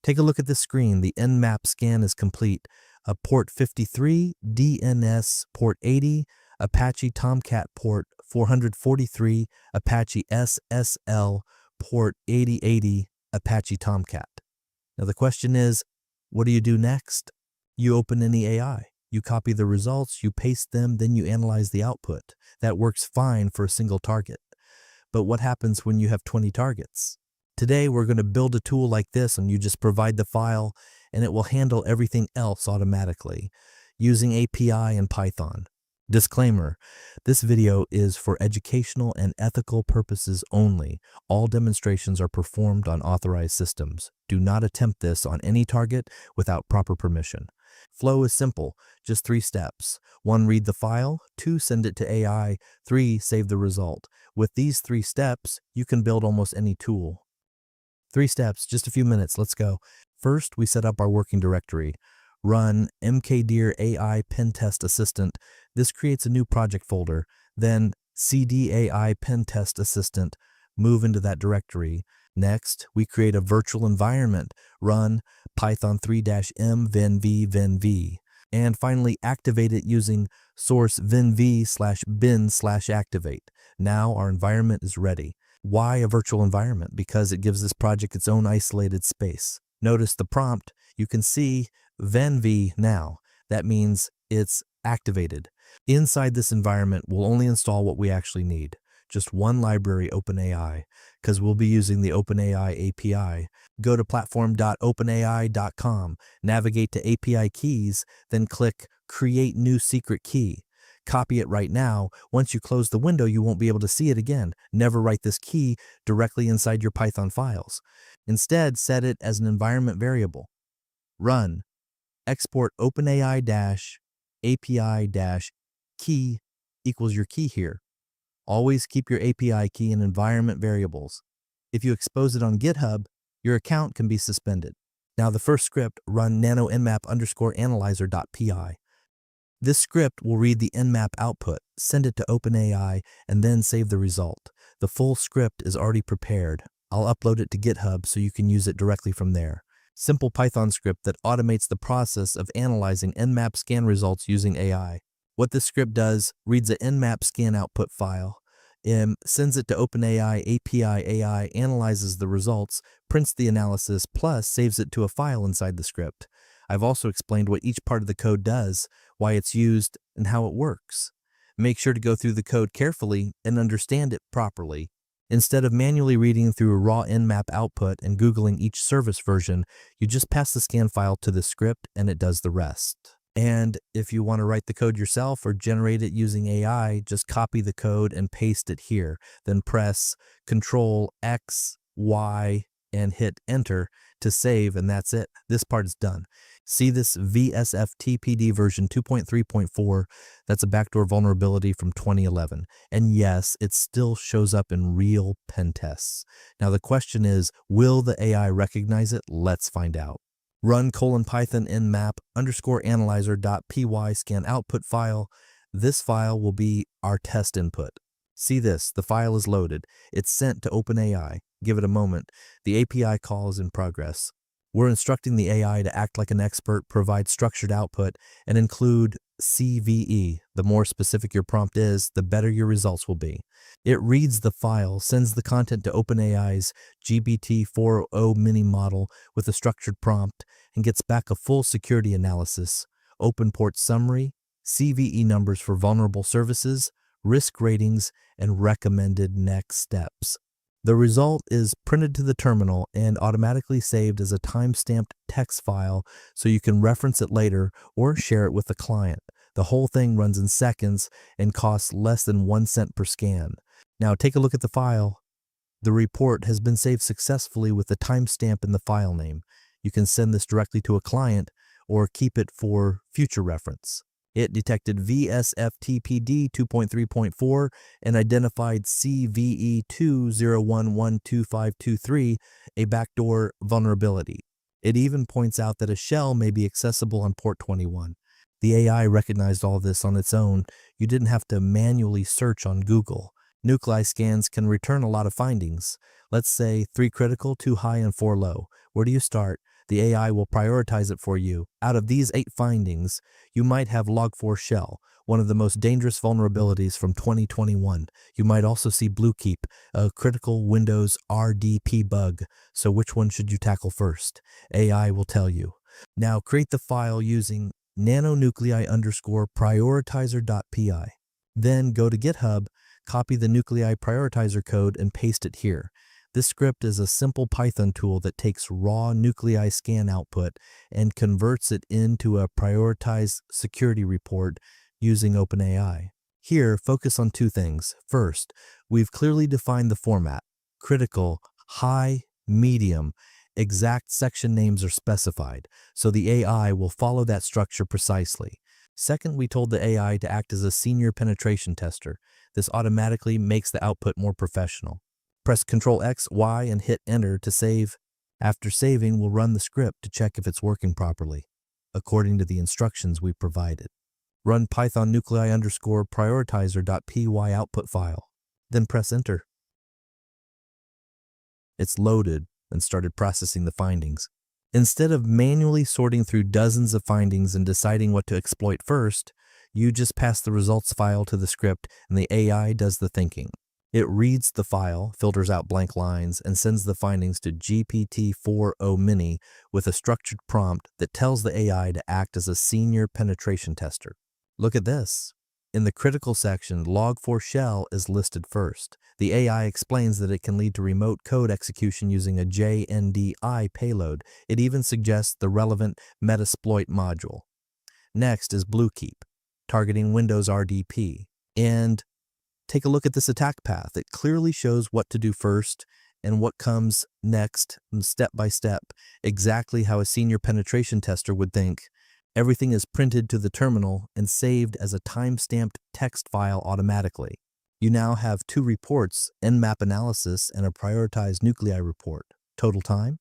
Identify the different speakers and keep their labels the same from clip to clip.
Speaker 1: Take a look at the screen. The Nmap scan is complete. Port 53, DNS port 80, Apache Tomcat port 443, Apache SSL port 8080, Apache Tomcat. Now the question is, what do you do next? You open any AI. You copy the results, you paste them, then you analyze the output. That works fine for a single target. But what happens when you have 20 targets? Today, we're going to build a tool like this, and you just provide the file, and it will handle everything else automatically using API and Python. Disclaimer, this video is for educational and ethical purposes only. All demonstrations are performed on authorized systems. Do not attempt this on any target without proper permission. Flow is simple, just 3 steps. 1, read the file. 2, send it to AI. 3, save the result. With these 3 steps, you can build almost any tool. 3 steps, just a few minutes, let's go. First, we set up our working directory. Run mkdir AI pentest assistant. This creates a new project folder. Then cd AI pentest assistant. Move into that directory. Next, we create a virtual environment. Run python 3-m venv. And finally, activate it using source venv/bin/activate. Now our environment is ready. Why a virtual environment? Because it gives this project its own isolated space. Notice the prompt. You can see venv now. That means it's activated. Inside this environment, we'll only install what we actually need. Just one library, OpenAI, because we'll be using the OpenAI API. Go to platform.openai.com, navigate to API keys, then click Create New Secret Key. Copy it right now. Once you close the window, you won't be able to see it again. Never write this key directly inside your Python files. Instead, set it as an environment variable. Run export OpenAI-API-key equals your key here. Always keep your API key in environment variables. If you expose it on GitHub, your account can be suspended. Now the first script, run nano-nmap_analyzer.py. This script will read the Nmap output, send it to OpenAI, and then save the result. The full script is already prepared. I'll upload it to GitHub so you can use it directly from there. Simple Python script that automates the process of analyzing Nmap scan results using AI. What this script does, reads a Nmap scan output file, sends it to OpenAI API AI, analyzes the results, prints the analysis, plus saves it to a file inside the script. I've also explained what each part of the code does, why it's used, and how it works. Make sure to go through the code carefully and understand it properly. Instead of manually reading through a raw Nmap output and Googling each service version, you just pass the scan file to the script and it does the rest. And if you want to write the code yourself or generate it using AI, just copy the code and paste it here. Then press Ctrl X, Y, and hit Enter to save, and that's it. This part is done. See this VSFTPD version 2.3.4? That's a backdoor vulnerability from 2011. And yes, it still shows up in real pen tests. Now the question is, will the AI recognize it? Let's find out. Run :python nmap_analyzer.py scan output file. This file will be our test input. See this, the file is loaded. It's sent to OpenAI. Give it a moment. The API call is in progress. We're instructing the AI to act like an expert, provide structured output, and include CVE. The more specific your prompt is, the better your results will be. It reads the file, sends the content to OpenAI's GPT-4o mini model with a structured prompt, and gets back a full security analysis, open port summary, CVE numbers for vulnerable services, risk ratings, and recommended next steps. The result is printed to the terminal and automatically saved as a time-stamped text file so you can reference it later or share it with the client. The whole thing runs in seconds and costs less than 1 cent per scan. Now take a look at the file. The report has been saved successfully with the timestamp in the file name. You can send this directly to a client or keep it for future reference. It detected VSFTPD 2.3.4 and identified CVE2011253, a backdoor vulnerability. It even points out that a shell may be accessible on port 21. The AI recognized all this on its own. You didn't have to manually search on Google. Nuclei scans can return a lot of findings. Let's say 3 critical, 2 high, and 4 low. Where do you start? The AI will prioritize it for you. Out of these 8 findings, you might have Log4Shell, one of the most dangerous vulnerabilities from 2021. You might also see Bluekeep, a critical Windows RDP bug. So which one should you tackle first? AI will tell you. Now create the file using nanonuclei_prioritizer.py. Then go to GitHub, copy the nuclei prioritizer code and paste it here. This script is a simple Python tool that takes raw nuclei scan output and converts it into a prioritized security report using OpenAI. Here, focus on 2 things. First, we've clearly defined the format. Critical, high, medium, exact section names are specified, so the AI will follow that structure precisely. Second, we told the AI to act as a senior penetration tester. This automatically makes the output more professional. Press Ctrl X, Y, and hit Enter to save. After saving, we'll run the script to check if it's working properly, according to the instructions we provided. Run Python nuclei_prioritizer.py output file. Then press Enter. It's loaded and started processing the findings. Instead of manually sorting through dozens of findings and deciding what to exploit first, you just pass the results file to the script and the AI does the thinking. It reads the file, filters out blank lines, and sends the findings to GPT-4o Mini with a structured prompt that tells the AI to act as a senior penetration tester. Look at this. In the critical section, Log4Shell is listed first. The AI explains that it can lead to remote code execution using a JNDI payload. It even suggests the relevant Metasploit module. Next is Bluekeep, targeting Windows RDP. And take a look at this attack path. It clearly shows what to do first and what comes next, step by step, exactly how a senior penetration tester would think. Everything is printed to the terminal and saved as a time-stamped text file automatically. You now have 2 reports, Nmap analysis and a prioritized nuclei report. Total time?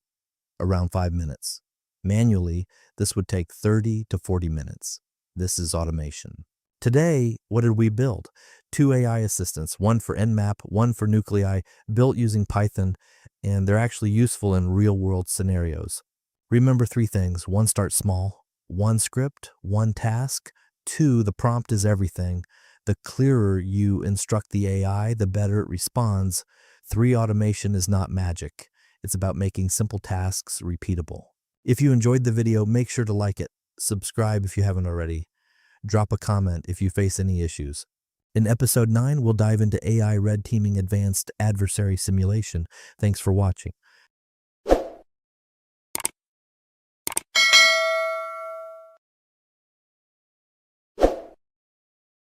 Speaker 1: Around 5 minutes. Manually, this would take 30 to 40 minutes. This is automation. Today, what did we build? 2 AI assistants, one for Nmap, one for nuclei, built using Python, and they're actually useful in real-world scenarios. Remember 3 things. 1, start small. 1 script, 1 task. 2, the prompt is everything. The clearer you instruct the AI, the better it responds. 3, automation is not magic. It's about making simple tasks repeatable. If you enjoyed the video, make sure to like it. Subscribe if you haven't already. Drop a comment if you face any issues. In episode 9, we'll dive into AI red teaming advanced adversary simulation. Thanks for watching.